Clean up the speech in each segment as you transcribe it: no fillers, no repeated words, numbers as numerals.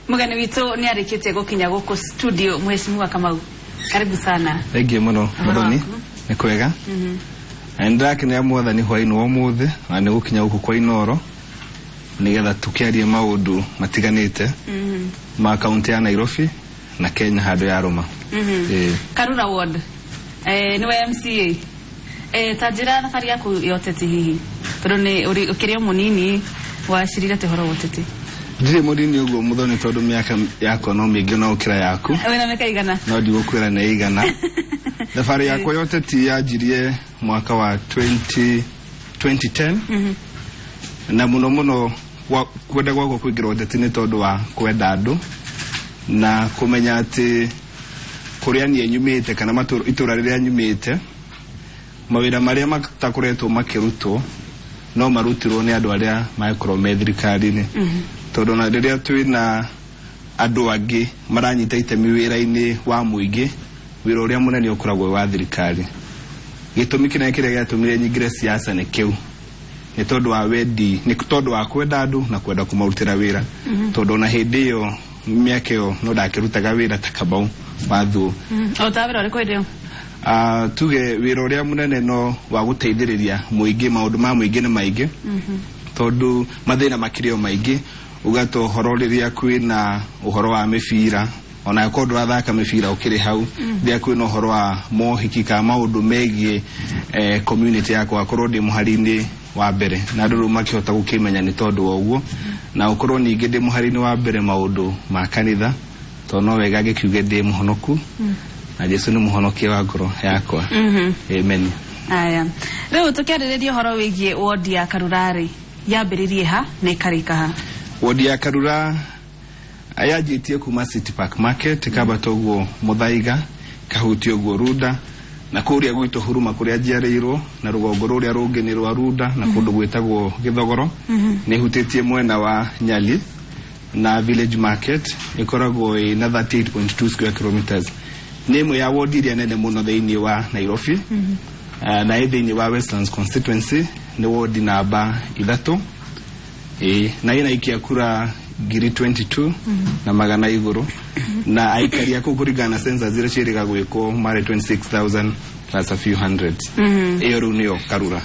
Mugani wito ni arikite gukinya guko studio Mheshimiwa Kamau. Karibu sana. Thangi muno Muthoni. Ni kwega. Ndake ni amwathani hwaini wa muthe na ni gukinya guko kwa Inoro. Nigetha tukiarie maundu matiganite. Ma county ya Nairobi na Kenya hado ya Roma. Karura ward. Niwe MCA. Tajira nafari yaku yoteti hihi. Tondu ni ukirio munini washirira te horo woteti. Ndire munini ugo Muthoni tondu miaka yako no mingi no ukira yaku. Wena meka igana. No ndigukwira na igana. Safari yako yoteti yajirie mwaka wa 2010. Na muno kwenda gwako kwigira woteti ni tondu wa kwenda andu na kumenya ati kuria ni nyumite kana itura riria nyumite mawira maria matakoretwo makirutwo no marutirwo ni andu aria maikoro methirikari-ini tondu na riria twina andu angi maranyita itemi wira-ini wa muingi wira uria munene ukoragwo wa thirikari gitumi kina kiria giatumire nyingire siasa ni kiu ni tondu wa wendi ni tondu wa kwenda andu na kwenda kumarutira wira tondu na hindi iyo miaka yo no ndakirutaga wira takabau wathu otawira uri kwendeo tuge wira uria munene no wa guteithiriria muingi maundu ma muingi ni maingi tondu mathina makirio maingi ugato hororiria kwina uhoro wa mifira ona kodo athaka mifira ukiri hau dia kwina uhoro wa mohiki ka maundu megie community yako akorwo ndi muharini wa mbere na nduru makihota gukimenya ni tondu wa uguo na ukorwo ningi ndi muharini wa mbere maundu ma kanitha to no wega gikiuge ndi muhonoku na Jesu ni muhonokia wa ngoro yakwa. Amen. Aya. Riu tukiaririria horo wigie ward ya Karurari yambiririe ha na ikarika ha. Ward ya Karura ayajitie kuma City Park Market kabatoguo Muthaiga kahutio guo Ruda na kuria gwito Huruma kuria jiarirwo na rugongo ruria rungi ni rwa Ruda na kundu gwitagwo Githogoro ni hutitie mwena wa Nyali na Village Market ikoragwo na 38.2 square kilometers. Nemo ya ward iria nene muno thiini wa Nairobi na thiini wa Westlands constituency ni ward namba 3 na ina ikia kura ngiri 22 na magana iguru na aikari yako kurigana census zire chiriga gwiko mare 26,000 plus a few hundred iyo runio Karura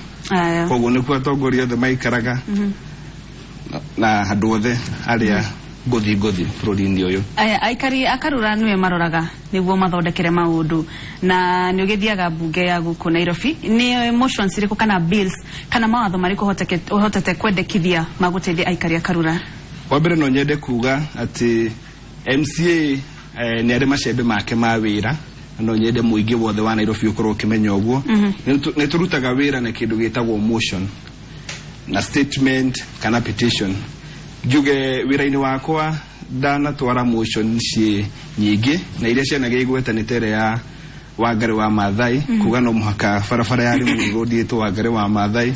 koguo ni kwa tongoria the maikaraga na andu othe aria gothi bururi-ini uyu aikari Akarura niwe maroraga niguo mathondekere maundu na ni ugithiaga bunge ya guku Nairobi ni motions iriku kana bills kana mawatho mariko hotete kwendekithia maguteithia aikari Akarura. Wa mbere no nyende kuga ati MCA ni ari macembe make ma wira no nyende muingi wothe wa Nairobi ukorwo kimenya uguo ni turutaga wira na kindu gitagwo motion na statement kana petition juge wira-ini wakwa dana twara motion cie nyingi na iria ciana gigweta ni tere ya Wangari wa Maathai kuga no muhaka barabara ya Limuru Road itu Wangari wa Maathai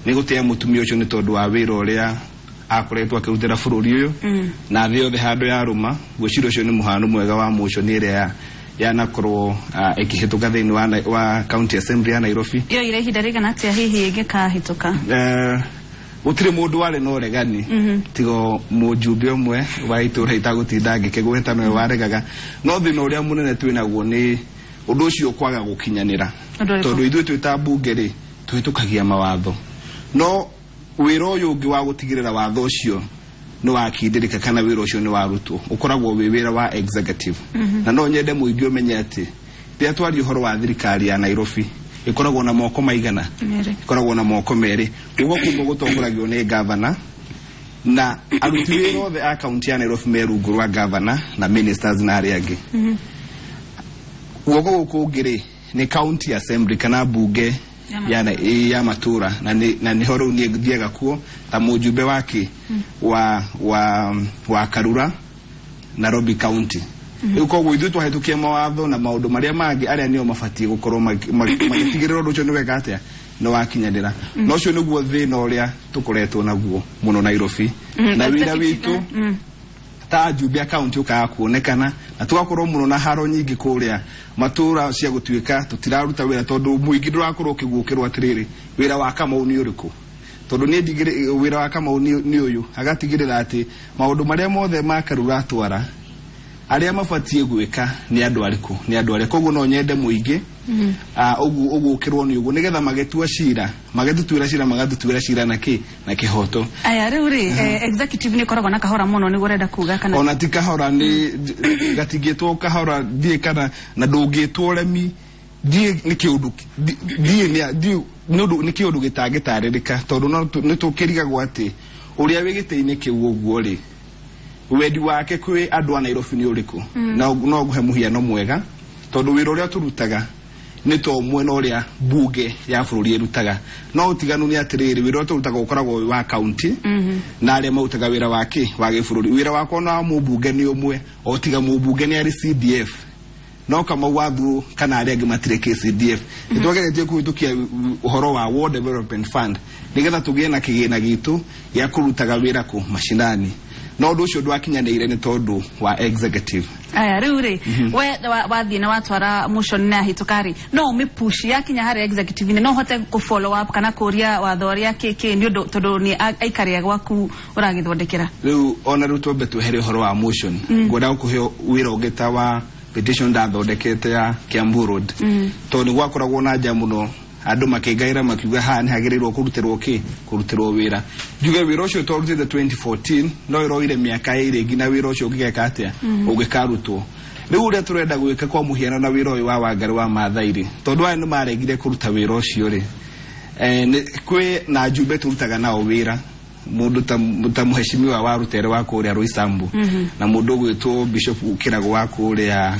ni gutia mutumia ucio ni tondu wa wira uria akoretwo akirutira bururi uyu na thio the hando ya Roma gwiciro ucio ni muhano mwega wa motion iria ya nakorwo ikihituka thiini wa county assembly ya Nairobi iyo ire ihinda rigana atia hihi igikahituka utire mundu wale no regani tigo mujumbe umwe wa itura itagutinda ngikigweta no waregaga no thina uria munene twinaguo ni undu ucio kwaga gukinyanira tondu ithu twitambunge ri twitukagia mawatho no wira uyu ungi wa gutigirira watho ucio no wakindirika kana wira ucio ni warutwo ukoragwo wi wira wa executive na no nyende muingi umenye ati ria twari uhoro wa thirikari ya Nairobi ikoragwo na moko maigana ikoragwo na moko meri ugo kumbo gutongoragio ni governor na aruti wira othe a county ya Nairobi merungu rwa governor na ministers na aria angi ugo kungiri ni county assembly kana bunge ya matura na ni horo ni thiaga kuo ta mujumbe wake wa Karura Nairobi county uko gwithu twahitukie mawatho na maundu maria mangi aria nio mafatie gukorwo magitigirira undu ucio ni wega atia no wakinyanira no ucio niguo thina uria tukoretwo naguo muno Nairobi na wira witu ta jubia county uka kuonekana na tugakorwo muno na haro nyingi kuria matura cia gutuika tutiraruta wira tondu muingi ndurakorwo kigukirwo atiriri wira wa Kamau ni uriku tondu ni ndigire wira wa Kamau ni uyu agatigirira ati maundu maria mothe ma Karura twara aria mafatie gwika ni andu ariku koguo no nyende muingi ugukirwo ni ugu nigetha magetua cira magetutuira cira magadutuira cira na kihoto aya riu ri executive ni koragwo na kahora muno ni gurenda kuga kana ona ti kahora ni gatigitwo kahora die kana na ndungitwo remi die ni kiundu die ni kiundu gitangitaririka tondu ni tukirigagwo ati uria wigite-ini kiu uguo ri wendi wake kwi andu a Nairobi ni uriku no guhe muhiano mwega tondu wira uria turutaga ni to mwena uria bunge ya bururi irutaga no utiganu ni atiriri wira turutaga ukoragwo wa county na aria mautaga wira wake wa gibururi wira wako na mubunge ni umwe o tiga mubunge ni ari CDF no kama wathu kana aria gimatire CDF nitwageretie kuhitukia uhoro wa World Development Fund nigetha tugie na kigina gitu ya kurutaga wira ku mashinani no ndu ucio ndwakinyanire ni tondu wa executive aya riu ri we wathie na watwara motion na hitukari no me push yakinya hari executive ni no hote ku follow up kana kuria wathoria kiki ni tondu ni aikaria gwaku uragithondekera riu ona ruto betu heri horo wa motion ngoda kuheo wira ugeta wa petition ndathondekete ya Kiambu Road tondu gwakoragwo na nja muno andu makigaira makiuga ha ni hagirirwo kurutirwo wira njuge wira ucio torutite 2014 no iroire miaka iri ngina wira ucio ngigeka atia ugikarutwo riu uria turenda gwika kwa muhiano na wira uyu wa Wangari wa Mathairi tondu aya ni maregire kuruta wira ucio ri kwi na njumbe turutaga nao wira mundu ta muheshimiwa wa rutere wa kuria Roysambu na mundu gwitwo Bishop Kirago wa kuria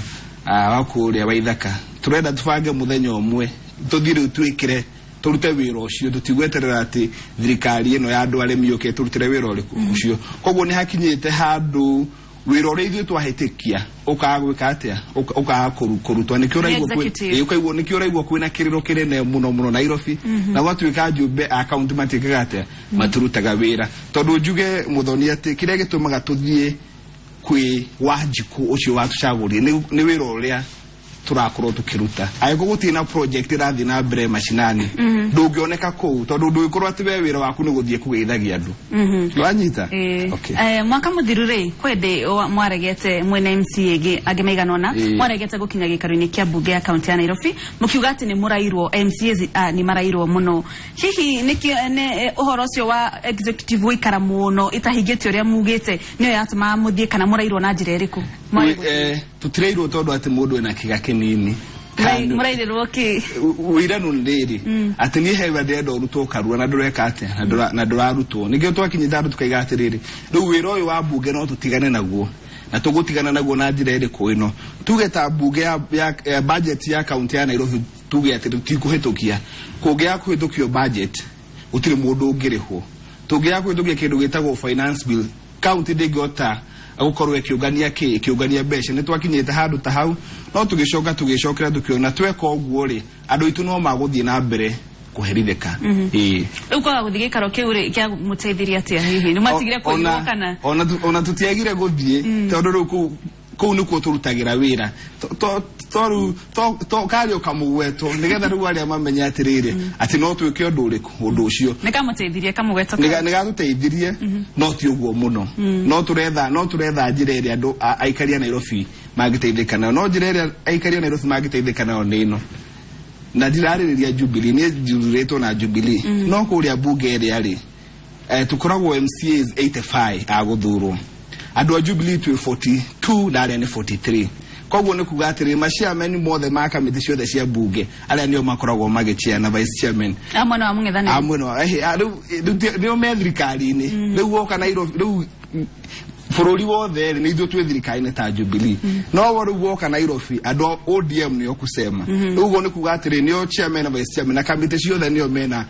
Waithaka turenda tubange muthenya umwe tuthire twikire turute wira ucio tutigweterera ati thirikari ino ya andu aremi yoke turutire wira ucio koguo ni hakinyite handu wira uria ithuĩ twahĩtĩkia ũkagwĩka atĩa ũkagũrutwo nĩkĩo ũraigua kwĩna kĩrĩro kĩnene mũno Nairobi na gwatuĩka njumbe a kaunti matiĩkaga atĩa maturutaga wĩra tondũ njuge Muthoni atĩ kĩrĩa gĩtũmaga tũthiĩ kwĩ Wanjiku ũcio watucagũrire nĩ wĩra ũrĩa turakorwo tukiruta ayiko gutina project irathi na mbere mashinani ndungioneka ku tondu nduikorwo ati we wira waku ni guthie kugeithagia andu wanyita okay mwaka muthirure kwende mwaregete mwene MCA ge agimeiganona mwaregete gukinya gikaru-ini kia bunge ya county ya Nairobi mukiuga ati ni murairwo MCA ni marairwo muno hihi niki ne uhoro ucio wa executive wikara muno itahigete uria mugite niyo yatuma muthie kana murairwo na njira iriku tutireirwo tondu ati mundu ena kiga kinini murairwo ki wiranu ndiri ati ni heba ndendo urutwo Karua na ndureka atia na ndurarutwo nigio twakinyita andu tukaiga atiriri riu wira uyu wa bunge no tutigane naguo na tugutigana naguo na njira iriku ino tuge ta bunge ya budget ya county ya Nairobi tuge ati tutikuhitukia kugia kuhitukio budget utire mundu ungirihwo tugia kuhitukia kindu gitagwo finance bill county ndingota agukorwo ikiugania mbeca ni twakinyite handu ta hau no tugicokera tukiona tweka uguo ri andu itu no maguthie na mbere kuheritheka uko guthie karo kiuri kia muteithiria atia hihi ni matigire kuiwa kana ona tutiagire guthie tondu riu kuu nikuo turutagira wira to kario kamugweto nigetha riu aria mamenya atiriri ati no twike undu uriku undu ucio nikamuteithirie kamugweto nigatuteithirie no ti uguo muno no turetha njira iria andu aikaria Nairobi magiteithikana no njira iria aikaria Nairobi magiteithikana ni ino na ndiraririria Jubilee ni jubileto na Jubilee no kuria bunge iria ri tukoragwo MCAs 85 aguthurwo andu a Jubilee 42 na aria ni 43 koguo ni kuga atiri machairman mothe ma kamiti ciothe cia bunge aria nio makoragwo magichia na vice chairman amwe no mung'ethanira amwe no ndio me thirikari-ini riu woka Nairobi riu bururi wothe ni ithuĩ twĩ thirikari-ini ta Jubilee no riu woka Nairobi andu ODM nio kusema riu ni kuga atiri nio chairman na vice chairman na kamiti ciothe nio mena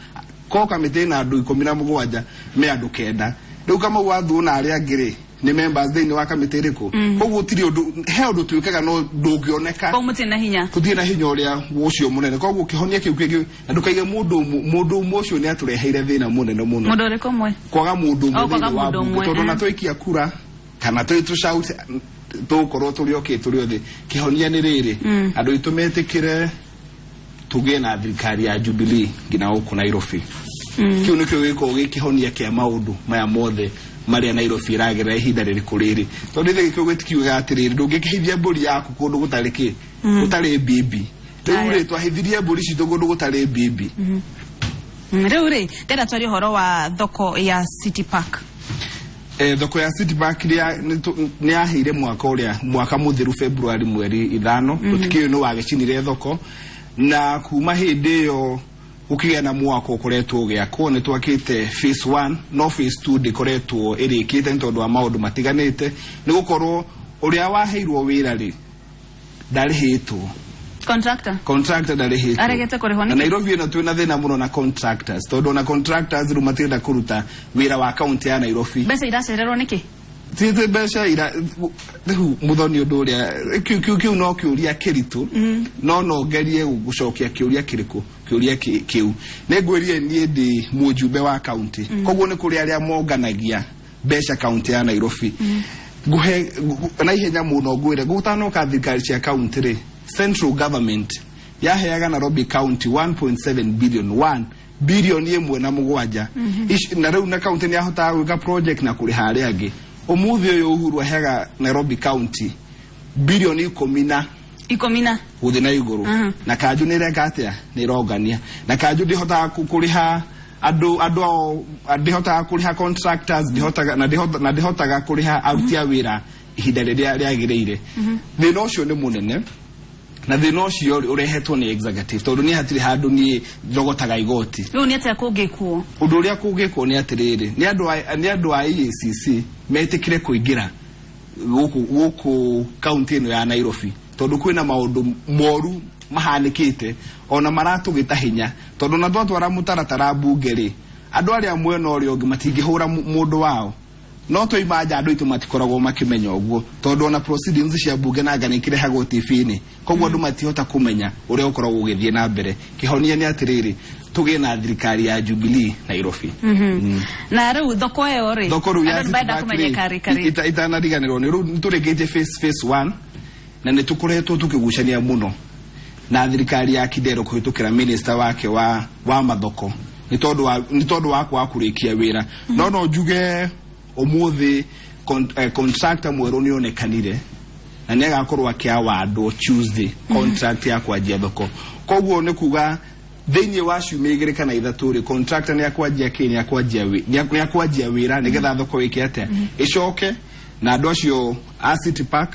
ko kamiti na andu 17 me andu 9 riu kama wathu na aria ngiri ni members thini wa kamiti iriku koguo tiri undu he undu twikaga no ndungioneka ko mutina hinya tuthie na hinya uria ucio munene koguo kihonia kiu kingi na ndukaige mundu ucio ni atureheire thina munene muno mundu uriku mwe kwaga mundu wa bunge tondu na twikia kura kana tu shout tukorwo turi othe kihonia ni riri andu itumetikire tugie na thirikari ya Jubilee ngina huku Nairobi kiu nikio giko gikihonia kia maundu maya mothe maria Nairobi iragera ihinda ririkuriri tondu gikio gitikiuga atiriri ndungikihithia mburi yaku kundu gutariki gutari bibi riu twahithirie mburi citu kundu gutari bibi riu ndenda twari horo wa thoko ya City Park. Thoko ya City Park ni ahire mwaka muthiru February mweri 5 tutikio no wagicinire thoko na kuma hindi yo ukigia na mwako ukoretwo giakwo ni twakite phase 1 no phase 2 ndikoretwo irikite ntondu wa maundu matiganite ni gukorwo uria waheirwo wira ri ndarihitwo contractor ndarihitwo aregete kurihwo na Nairobi no twina thina muno na contractors tondu na contractors rumatirda kuruta wira wa county ya Nairobi besa iracererwo niki tete besha ira muthoni undu uria kiu no kiuria kiritu no ngerie gucokia kiuria kiriku kiuria kiu negwerie nie ndi mujumbe wa county koguo ni kuri aria monganagia besha county ya Nairobi guhe na ihenya muno gwire gutano ka thirikari cia county ri central government yaheaga Nairobi county 1.7 billion yemwe na mugwanja na riu na county ni ahota gwika project na kuri hari agi umuthi uyu Uhuru aheaga Nairobi county billion 10 uthina iguru na kaju ni reka atia ni rogania na kaju ndihota kuriha andu ndihota kuriha contractors ndihota kuriha aruti a wira ihinda riria riagiriire thina ucio ni munene na thina ucio urehetwo ni executive tondu ni hatiri handu ni jogotaga igoti riu ni atia kungikuo undu uria kungikuo ni atiriri ni andu a EACC metikire kuingira guku county ino ya Nairobi tondu kwina maundu moru mahanikite ona maratugita hinya tondu na twatwara mutaratara bunge ri andu aria mwena urio ngi matingihura mundu wao no toimaja andu itu matikoragwo makimenya uguo tondu ona proceedings cia bunge na nganikire hago TV-ini koguo andu matihota kumenya uria ukoragwo ugithie na mbere kihonia ni atiriri tugie na thirikari ya Jubilee Nairobi na riu thoko yo ri andu baada kumenya kari itanariganirwo ni riu turikite phase 1 na nitukoretwo tukigucania muno na thirikari ya Kidero kuhitukira minister wake wa mathoko ni tondu wa kurikia wira no njuge umuthi contractor mweru ni onekanire na ni agakorwo akia wado Tuesday contract ya kwanjia thoko koguo ni kuga thini wa ciumigire kana ithaturi contractor ni akwanjia Kenya akwanjia wira nigetha thoko wiki atia icoke na andu acio a City Park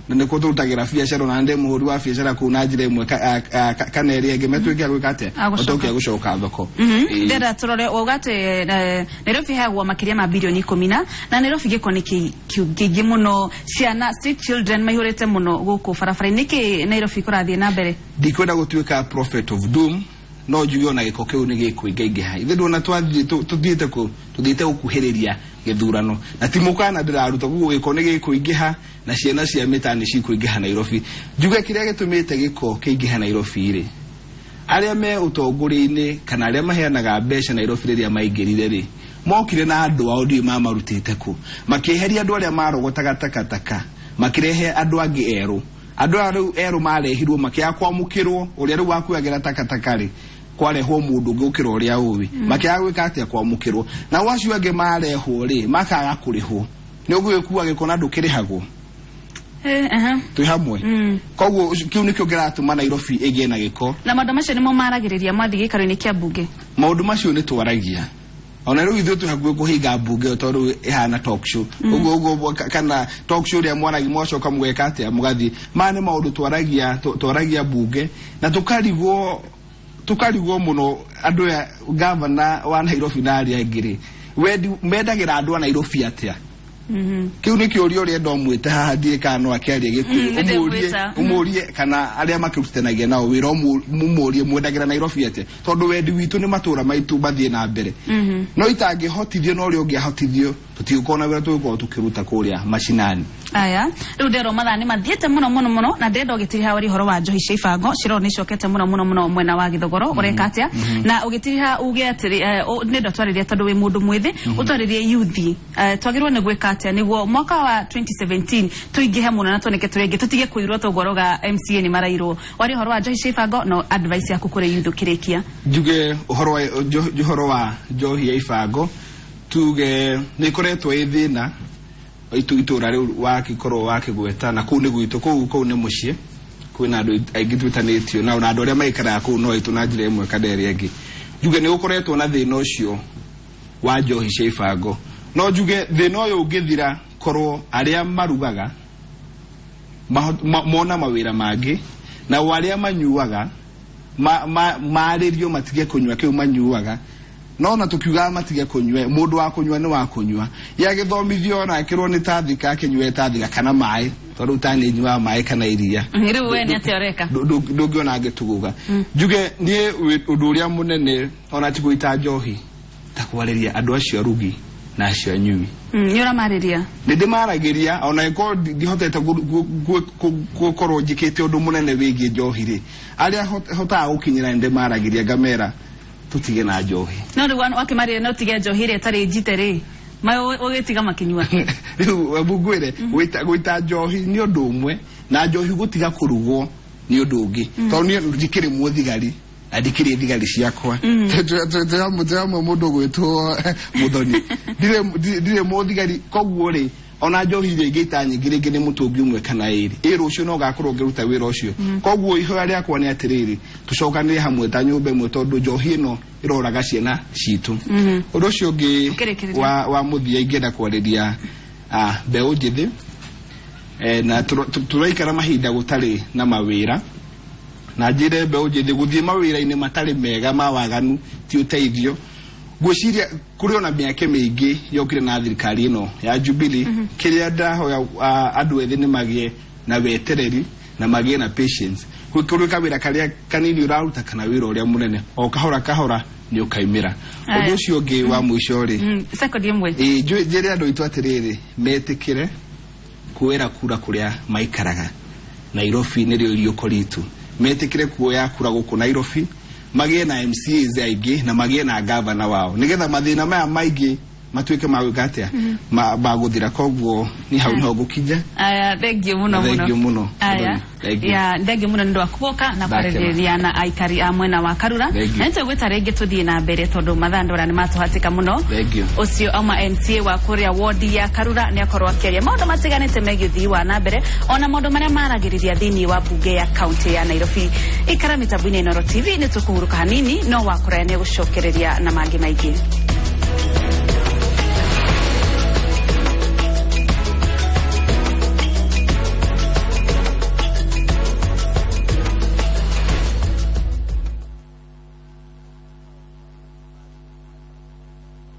na niko turutagira biashara na nde muhuri wa biashara kuna njira imwe kana eri enge metwikia gwikate otokia gucoka thoko ndera turore ugate Nairobi hagwa makiria ma bilioni 10 na Nairobi giko niki kiugi muno ciana street children mahurete muno guku farafara niki Nairobi kurathie na mbere ndikwenda gutuika prophet of doom no jugio na giko kiu ni gikuingaingiha ithe ndona tuthiite ukuhiriria githurano na timukana ndiraruta gugu giko ni gikuingiha na ciana cia mitani cikuingiha Nairobi njuge kiria gitumite giko kiingiha Nairobi ri aria me utonguri-ini kana aria maheanaga mbeca Nairobi riria maingirire ri mokire na andu ao ndi mamarutite ku makiheria andu aria marogotaga takataka makirehe andu angi eru marehirwo makiakwamukirwo uria riu wakuagira takataka ri kwarehwo mundu ngukira uria uwi makiagwika atia kwamukirwo na wacio ange marehwo ri makaga kurihwo ni ugwikuwa gikona ndukirihagwo tu hamwe koguo kiu nikio ngiratuma Nairobi igie na giko na maundu macio nimo maragiriria mwathi gikaro-ini kia bunge maundu macio ni twaragia ona riu ithu tuhakuhe kuhinga bunge tondu ihana talk show uguo kana talk show ria mwaragi mwacoka mugeka atia mugathi mane maundu twaragia bunge na tukarigwo muno andu ya governor wa Nairobi na aria ngiri mendagira andu a Nairobi atia kiu ni kiurio ria ndomwite haha ndie kana akiaria gikuyu umurie kana aria makirutanagia nao wira umurie mwendagira Nairobi atia tondu wendi witu ni matura maitu bathie na mbere no itangihotithio no rio ngiahotithio tutigukona wira tuko tukiruta kuria mashinani aya riu ndero mathani mathiete muno na ndendo gitiriha wari horo wa njohi cia ibango ciro ni cokete muno mwena wa Githogoro ureka atia na ugitiriha uge atiri ndendo twaririe tondu wi mundu mwithi utwaririe youth twagirwo ni gwika atia niguo mwaka wa 2017 tuingihe muno na toneke turingi tutige kuirwo tugoroga MCA ni marairwo wari horo wa njohi cia ibango no advice yaku kuri youth kirikia juge horo wa njohi ya ibango tuge ni koretwo ithina itura riu wakikoro wakigweta na kuu ni gwitu kuu ni mucie kwina andu aingi twitanitio na andu aria maikara kuu no itu na njira imwe kana iria ingi juge ni ukoretwo na thina ucio wa njohi cia ibango no juge thina uyu ungithira korwo aria marugaga mona mawira mangi na waria manyuaga maririo matige kunywa kiu manyuaga no na tukiuga matige kunywa mundu wa kunywa ni wa kunywa ya githomithio na akirwo ni tathika akinywe tathika kana mai tondu tani nywa mai kana iria riu we ni atoreka ndungiona agituguga juge ni undu uria munene ona tiguita njohi takwariria andu acio rugi na acio anyui nyura mariria ndimaragiria ona iko ndihotete gukorwo njikite undu munene wigi njohi ri aria hotaa gukinyira ndimaragiria ngamera tutige na njohi no ri wakimaria no tige njohi ri tari njite ri mai ugitiga makinywa riu abugwire gwita njohi ni undu umwe na njohi gutiga kurugwo ni undu ungi tondu ni ndikiri muthigari adikiri thigari ciakwa tujamwe mundu gwitwo muthoni dire muthigari koguo ri ona njohi ri ngita nyingire ni mutungi umwe kana iri rucio no gakorwo ngiruta wira ucio koguo ihoya riakwa ni atiriri tucokanire hamwe ta nyumba imwe tondu njohi ino iroraga ciana citu undu ucio ngi wa muthia ingenda kwariria mbeu njithi na turaikara mahinda gutari na mawira na njire mbeu njithi guthie mawira-ini matari mega mawaganu ti uteithio gwiciria kuri ona miake mingi yokire na thirikari ino ya Jubilee kiria ndahoya andu ethi ni magie na wetereri na magie na patience kuri kawira karia kanini uraruta kana wira uria munene o kahora ni ukaimira undu ucio ngi wa mwisho ri second imwe njire andu itu atiriri metikire kuira kura kuria maikaraga Nairobi nirio riukoritu metikire kuoya kura guku Nairobi magie na MCAs aingi na magie na governor wao nigetha mathina maya maingi matuike magagatia baguthira koguo ni hau no gukinja aya thank you muno aya ya thank you muno ndo akuboka na pareria na aikari amwena wa Karura na nte gwita rege tuthie na mbere tondu mathandura ni matuhatika muno ucio ama MCA wa kuria ward ya Karura ni akorwa keria maundu matiganite megithi wa na mbere ona maundu maria maragiriria thini wa bunge ya county ya Nairobi ikara mitabune Noro TV ni tukuhuruka hanini no wakura ni gucokereria na mangi maingi